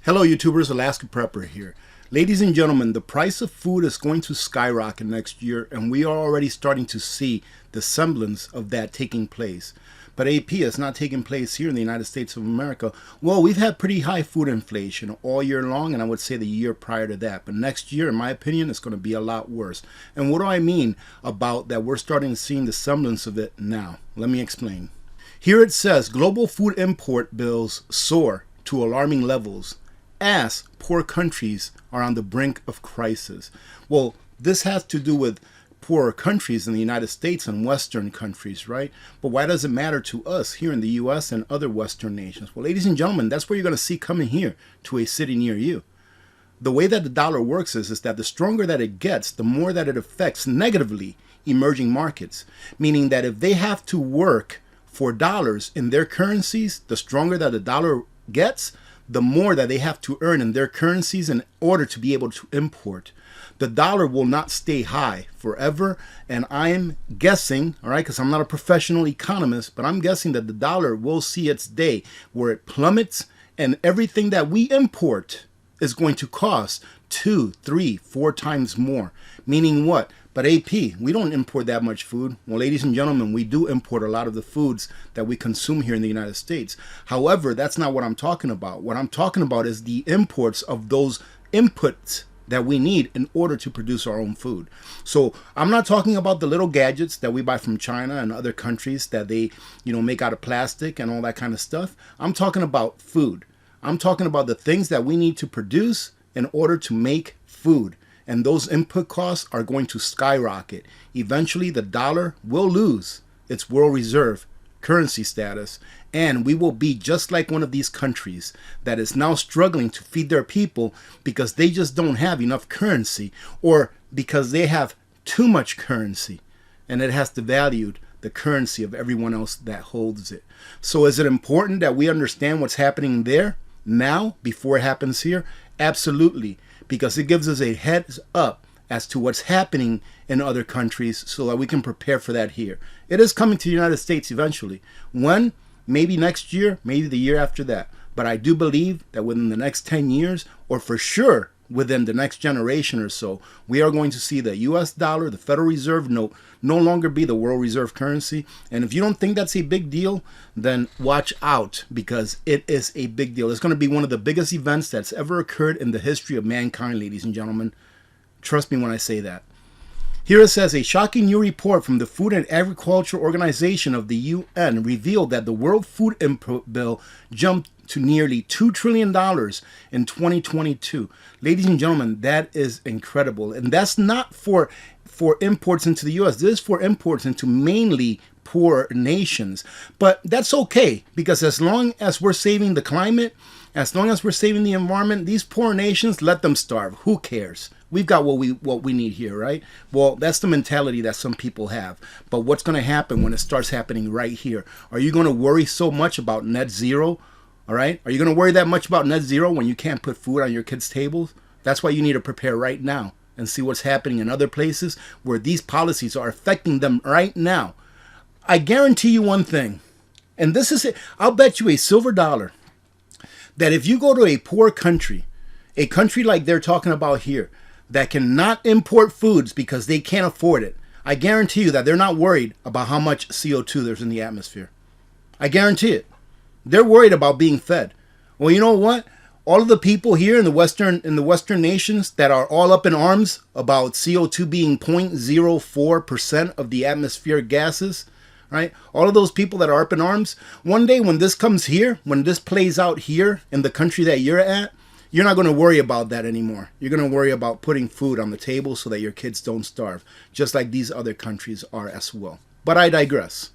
Hello YouTubers, Alaska Prepper here. Ladies and gentlemen, the price of food is going to skyrocket next year, and we are already starting to see the semblance of that taking place. But AP is not taking place here in the United States of America. Well, we've had pretty high food inflation all year long, and I would say the year prior to that. But next year, in my opinion, it's going to be a lot worse. And what do I mean about that we're starting to see the semblance of it now? Let me explain. Here it says, global food import bills soar to alarming levels as poor countries are on the brink of crisis. Well, this has to do with poorer countries in the United States and Western countries, right? But why does it matter to us here in the US and other Western nations? Well, ladies and gentlemen, that's what you're going to see coming here to a city near you. The way that the dollar works is that the stronger that it gets, the more that it affects negatively emerging markets. Meaning that if they have to work for dollars in their currencies, the stronger that the dollar gets, the more that they have to earn in their currencies in order to be able to import. The dollar will not stay high forever, and I'm guessing, all right, because I'm not a professional economist, but I'm guessing that the dollar will see its day where it plummets and everything that we import is going to cost 2, 3, 4 times more. Meaning what? But AP, we don't import that much food. Well, ladies and gentlemen, we do import a lot of the foods that we consume here in the United States. However, that's not what I'm talking about. What I'm talking about is the imports of those inputs that we need in order to produce our own food. So I'm not talking about the little gadgets that we buy from China and other countries that they, make out of plastic and all that kind of stuff. I'm talking about food. I'm talking about the things that we need to produce in order to make food. And those input costs are going to skyrocket. Eventually, the dollar will lose its world reserve currency status, and we will be just like one of these countries that is now struggling to feed their people because they just don't have enough currency, or because they have too much currency and it has devalued the currency of everyone else that holds it. So is it important that we understand what's happening there now before it happens here? Absolutely, because it gives us a heads up as to what's happening in other countries so that we can prepare for that here. It is coming to the United States eventually. When? Maybe next year, maybe the year after that. But I do believe that within the next 10 years, or for sure within the next generation or so, we are going to see the US dollar, the Federal Reserve note, no longer be the world reserve currency. And if you don't think that's a big deal, then watch out, because it is a big deal. It's going to be one of the biggest events that's ever occurred in the history of mankind, ladies and gentlemen. Trust me when I say that. Here it says, a shocking new report from the Food and Agriculture Organization of the UN revealed that the World Food Import Bill jumped to nearly $2 trillion in 2022. Ladies and gentlemen, that is incredible. And that's not for imports into the US. This is for imports into mainly poor nations. But that's okay, because as long as we're saving the climate, as long as we're saving the environment, these poor nations, let them starve. Who cares? We've got what we need here, right? Well, that's the mentality that some people have. But what's going to happen when it starts happening right here? Are you going to worry so much about net zero? All right? Are you going to worry that much about net zero when you can't put food on your kids' tables? That's why you need to prepare right now and see what's happening in other places where these policies are affecting them right now. I guarantee you one thing, and this is it. I'll bet you a silver dollar that if you go to a poor country, a country like they're talking about here, that cannot import foods because they can't afford it, I guarantee you that they're not worried about how much CO2 there's in the atmosphere. I guarantee it. They're worried about being fed. Well, you know what? All of the people here in the Western nations that are all up in arms about CO2 being 0.04% of the atmospheric gases, right? All of those people that are up in arms, one day when this comes here, when this plays out here in the country that you're at, you're not going to worry about that anymore. You're going to worry about putting food on the table so that your kids don't starve, just like these other countries are as well. But I digress.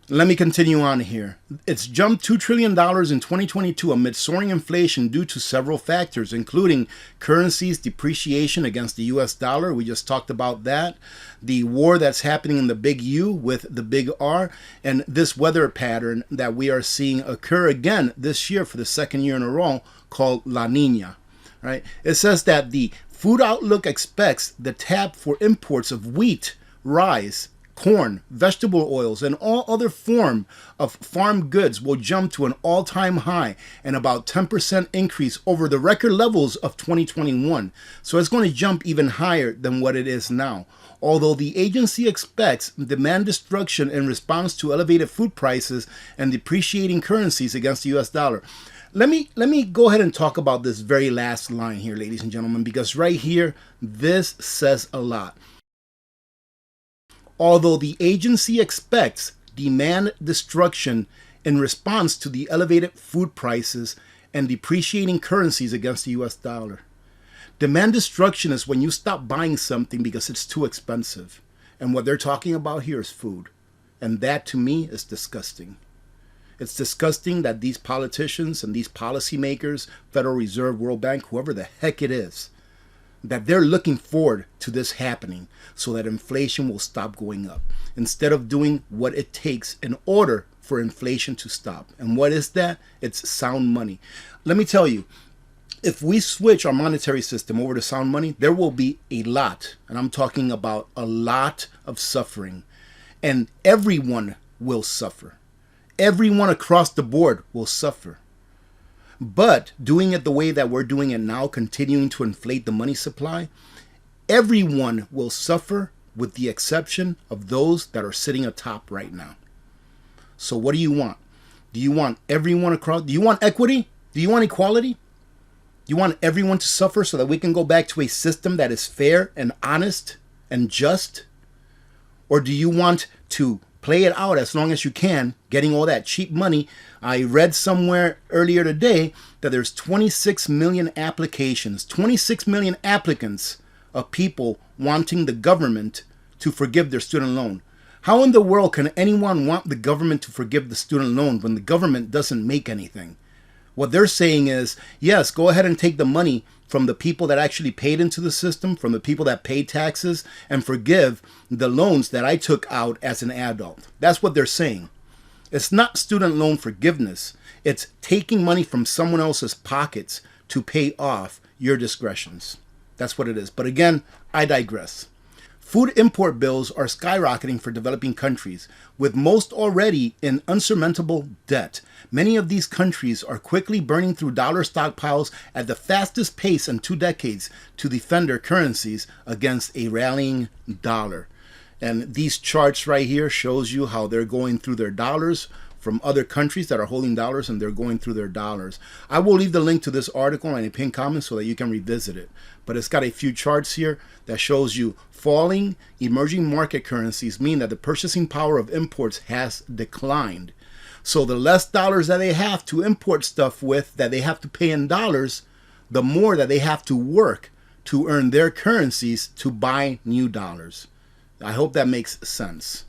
Let me continue on here. It's jumped $2 trillion in 2022 amid soaring inflation due to several factors, including currency's depreciation against the US dollar. We just talked about that. The war that's happening in the big U with the big R, and this weather pattern that we are seeing occur again this year for the second year in a row, called La Nina. Right? It says that the Food Outlook expects the tab for imports of wheat rise corn, vegetable oils, and all other form of farm goods will jump to an all-time high and about 10% increase over the record levels of 2021. So it's going to jump even higher than what it is now. Although the agency expects demand destruction in response to elevated food prices and depreciating currencies against the US dollar. Let me go ahead and talk about this very last line here, ladies and gentlemen, because right here, this says a lot. Although the agency expects demand destruction in response to the elevated food prices and depreciating currencies against the US dollar. Demand destruction is when you stop buying something because it's too expensive. And what they're talking about here is food. And that to me is disgusting. It's disgusting that these politicians and these policymakers, Federal Reserve, World Bank, whoever the heck it is, that they're looking forward to this happening so that inflation will stop going up instead of doing what it takes in order for inflation to stop. And what is that? It's sound money. Let me tell you, if we switch our monetary system over to sound money, there will be a lot, and I'm talking about a lot of suffering, and everyone will suffer. Everyone across the board will suffer. But doing it the way that we're doing it now, continuing to inflate the money supply, everyone will suffer with the exception of those that are sitting atop right now. So what do you want? Do you want everyone across? Do you want equity? Do you want equality? Do you want everyone to suffer so that we can go back to a system that is fair and honest and just? Or do you want to play it out as long as you can, getting all that cheap money? I read somewhere earlier today that there's 26 million applications, 26 million applicants of people wanting the government to forgive their student loan. How in the world can anyone want the government to forgive the student loan when the government doesn't make anything? What they're saying is, yes, go ahead and take the money from the people that actually paid into the system, from the people that paid taxes, and forgive the loans that I took out as an adult. That's what they're saying. It's not student loan forgiveness. It's taking money from someone else's pockets to pay off your discretions. That's what it is. But again, I digress. Food import bills are skyrocketing for developing countries, with most already in unsurmountable debt. Many of these countries are quickly burning through dollar stockpiles at the fastest pace in 2 decades to defend their currencies against a rallying dollar. And these charts right here shows you how they're going through their dollars from other countries that are holding dollars, and they're going through their dollars. I will leave the link to this article in a pinned comment so that you can revisit it. But it's got a few charts here that shows you falling emerging market currencies mean that the purchasing power of imports has declined. So the less dollars that they have to import stuff with, that they have to pay in dollars, the more that they have to work to earn their currencies to buy new dollars. I hope that makes sense.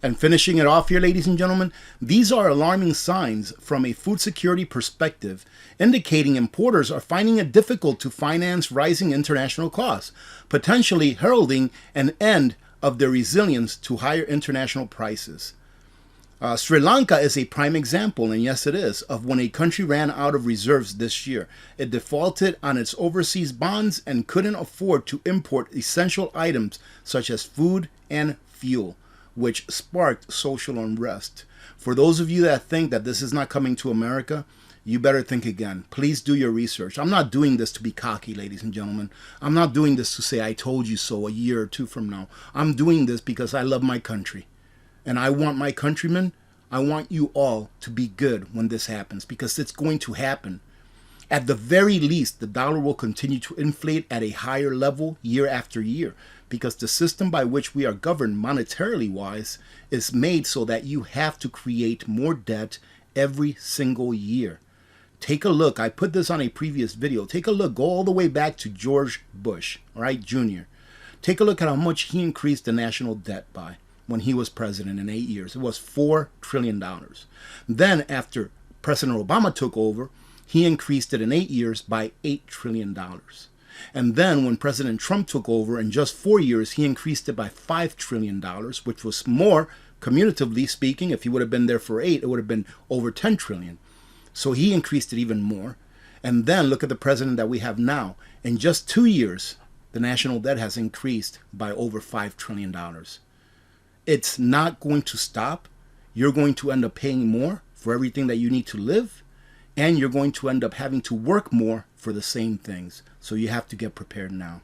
And finishing it off here, ladies and gentlemen, these are alarming signs from a food security perspective, indicating importers are finding it difficult to finance rising international costs, potentially heralding an end of their resilience to higher international prices. Sri Lanka is a prime example, and yes it is, of when a country ran out of reserves this year. It defaulted on its overseas bonds and couldn't afford to import essential items such as food and fuel, which sparked social unrest. For those of you that think that this is not coming to America, you better think again. Please do your research. I'm not doing this to be cocky, ladies and gentlemen. I'm not doing this to say I told you so a year or two from now. I'm doing this because I love my country. And I want my countrymen, I want you all to be good when this happens, because it's going to happen. At the very least, the dollar will continue to inflate at a higher level year after year, because the system by which we are governed monetarily wise is made so that you have to create more debt every single year. Take a look. I put this on a previous video. Take a look. Go all the way back to George Bush, all right, Jr. Take a look at how much he increased the national debt by when he was president in 8 years. It was $4 trillion. Then after President Obama took over, he increased it in 8 years by $8 trillion. And then when President Trump took over, in just 4 years, he increased it by $5 trillion, which was more, cumulatively speaking. If he would have been there for 8, it would have been over 10 trillion. So he increased it even more. And then look at the president that we have now. In just 2 years, the national debt has increased by over $5 trillion. It's not going to stop. You're going to end up paying more for everything that you need to live, and you're going to end up having to work more for the same things. So you have to get prepared now.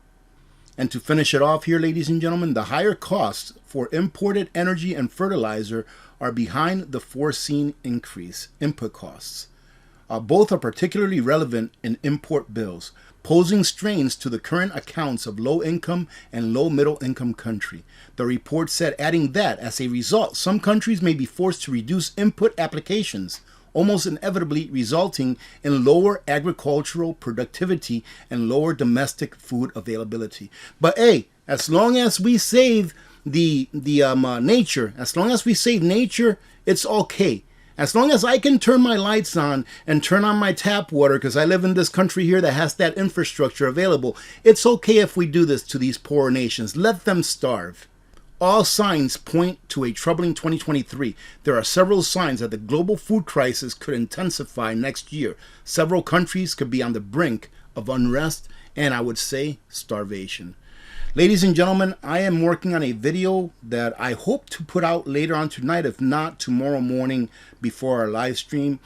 And to finish it off here, ladies and gentlemen, the higher costs for imported energy and fertilizer are behind the foreseen increase input costs. Both are particularly relevant in import bills, posing strains to the current accounts of low-income and low-middle-income country. The report said, adding that, as a result, some countries may be forced to reduce input applications, almost inevitably resulting in lower agricultural productivity and lower domestic food availability. But hey, as long as we save the nature, as long as we save nature, it's okay. As long as I can turn my lights on and turn on my tap water, because I live in this country here that has that infrastructure available, it's okay if we do this to these poor nations. Let them starve. All signs point to a troubling 2023. There are several signs that the global food crisis could intensify next year. Several countries could be on the brink of unrest and, I would say, starvation. Ladies and gentlemen, I am working on a video that I hope to put out later on tonight, if not tomorrow morning before our live stream.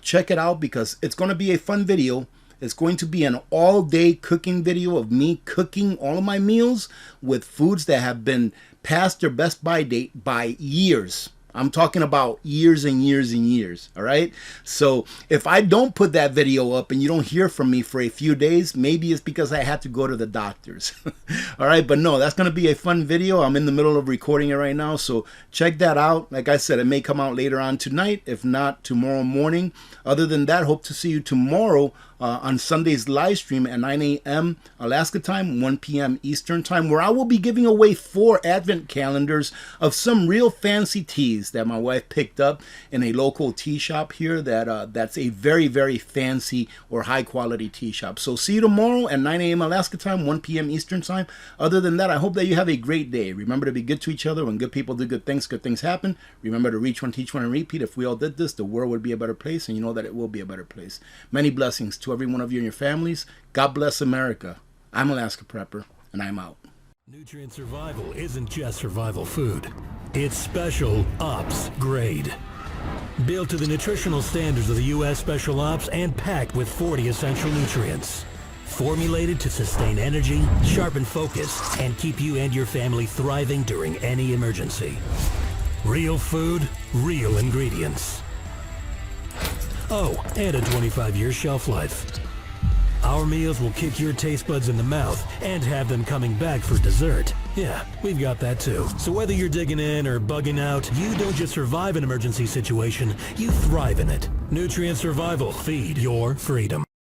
Check it out because it's going to be a fun video. It's going to be an all-day cooking video of me cooking all of my meals with foods that have been past their best by date by years. I'm talking about years and years and years, all right? So if I don't put that video up and you don't hear from me for a few days, maybe it's because I had to go to the doctors, all right? But no, that's going to be a fun video. I'm in the middle of recording it right now, so check that out. Like I said, it may come out later on tonight, if not tomorrow morning. Other than that, hope to see you tomorrow on Sunday's live stream at 9 a.m. Alaska time, 1 p.m. Eastern time, where I will be giving away 4 advent calendars of some real fancy teas that my wife picked up in a local tea shop here that's a very, very fancy or high quality tea shop. So see you tomorrow at 9 a.m. Alaska time, 1 p.m. Eastern time. Other than that, I hope that you have a great day. Remember to be good to each other. When good people do good things happen. Remember to reach one, teach one, and repeat. If we all did this, the world would be a better place, and you know that it will be a better place. Many blessings to every one of you and your families. God bless America. I'm Alaska Prepper, and I'm out. Nutrient survival isn't just survival food. It's special ops grade. Built to the nutritional standards of the U.S. Special Ops and packed with 40 essential nutrients. Formulated to sustain energy, sharpen focus, and keep you and your family thriving during any emergency. Real food, real ingredients. Oh, and a 25-year shelf life. Our meals will kick your taste buds in the mouth and have them coming back for dessert. Yeah, we've got that too. So whether you're digging in or bugging out, you don't just survive an emergency situation, you thrive in it. Nutrient survival. Feed your freedom.